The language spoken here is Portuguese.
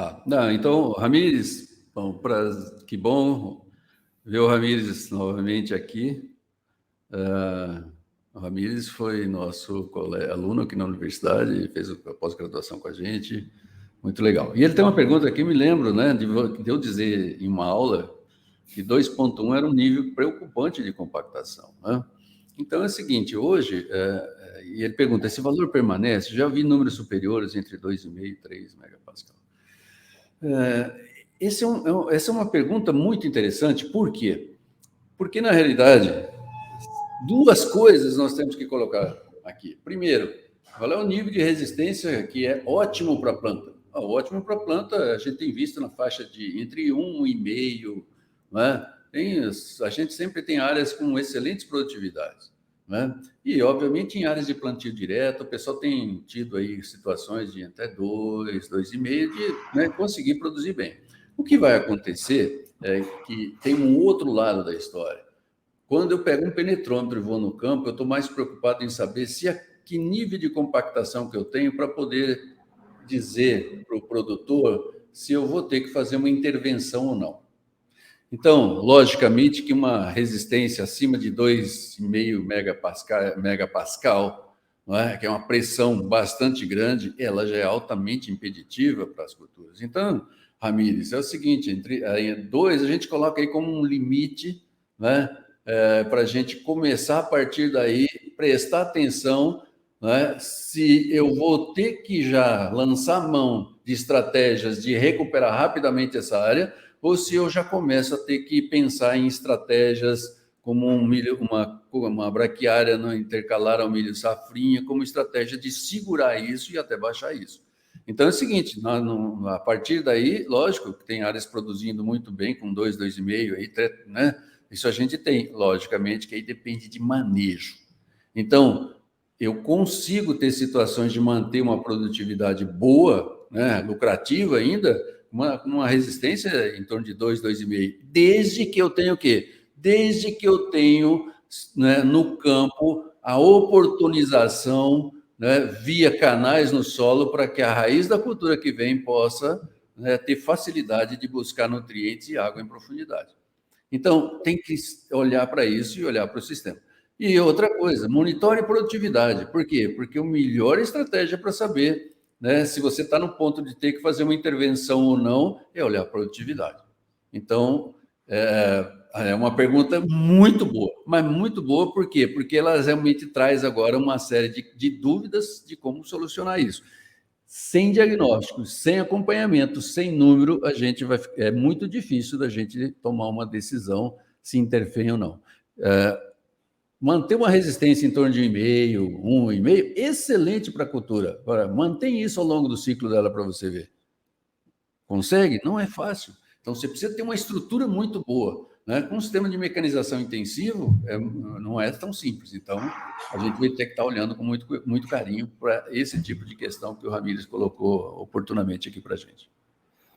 Tá. Não, então, Ramires, bom, que bom ver o Ramires novamente aqui. O Ramires foi nosso aluno aqui na universidade, fez a pós-graduação com a gente, muito legal. E ele tem uma pergunta aqui, me lembro, né, de eu dizer em uma aula que 2.1 era um nível preocupante de compactação, né? Então é o seguinte, hoje, e ele pergunta, esse valor permanece? Já vi números superiores entre 2,5 e 3 megapascal. Essa é uma pergunta muito interessante, por quê? Porque, na realidade, duas coisas nós temos que colocar aqui. Primeiro, qual é o nível de resistência que é ótimo para a planta? Ótimo para a planta, a gente tem visto na faixa de entre 1,5, né? A gente sempre tem áreas com excelentes produtividades, né? E, obviamente, em áreas de plantio direto, o pessoal tem tido aí situações de até 2,5 de, né, conseguir produzir bem. O que vai acontecer é que tem um outro lado da história. Quando eu pego um penetrômetro e vou no campo, eu estou mais preocupado em saber que nível de compactação que eu tenho para poder dizer para o produtor se eu vou ter que fazer uma intervenção ou não. Então, logicamente que uma resistência acima de 2,5 megapascal, não é? Que é uma pressão bastante grande, ela já é altamente impeditiva para as culturas. Então, Ramires, é o seguinte, entre 2 a gente coloca aí como um limite, né? Para a gente começar a partir daí, prestar atenção, né? Se eu vou ter que já lançar mão de estratégias de recuperar rapidamente essa área, ou se eu já começo a ter que pensar em estratégias como uma braquiária não intercalar ao milho safrinha, como estratégia de segurar isso e até baixar isso. Então é o seguinte, a partir daí, lógico que tem áreas produzindo muito bem, com 2, 2,5, aí, né? Isso a gente tem, logicamente, que aí depende de manejo. Então, eu consigo ter situações de manter uma produtividade boa, né, lucrativa ainda, uma resistência em torno de 2, 2,5, desde que eu tenha o quê? Desde que eu tenho, né, no campo a oportunização, né, via canais no solo para que a raiz da cultura que vem possa, né, ter facilidade de buscar nutrientes e água em profundidade. Então, tem que olhar para isso e olhar para o sistema. E outra coisa, monitore produtividade. Por quê? Porque a melhor estratégia para saber, né, se você está no ponto de ter que fazer uma intervenção ou não é olhar a produtividade. Então, é uma pergunta muito boa, mas muito boa por quê? Porque ela realmente traz agora uma série de dúvidas de como solucionar isso. Sem diagnóstico, sem acompanhamento, sem número, é muito difícil da gente tomar uma decisão se interfere ou não. Manter uma resistência em torno de 1,5, 1,5, excelente para a cultura. Agora, mantém isso ao longo do ciclo dela para você ver. Consegue? Não é fácil. Então, você precisa ter uma estrutura muito boa, né? Com um sistema de mecanização intensivo, não é tão simples. Então, a gente vai ter que estar olhando com muito, muito carinho para esse tipo de questão que o Ramires colocou oportunamente aqui para a gente.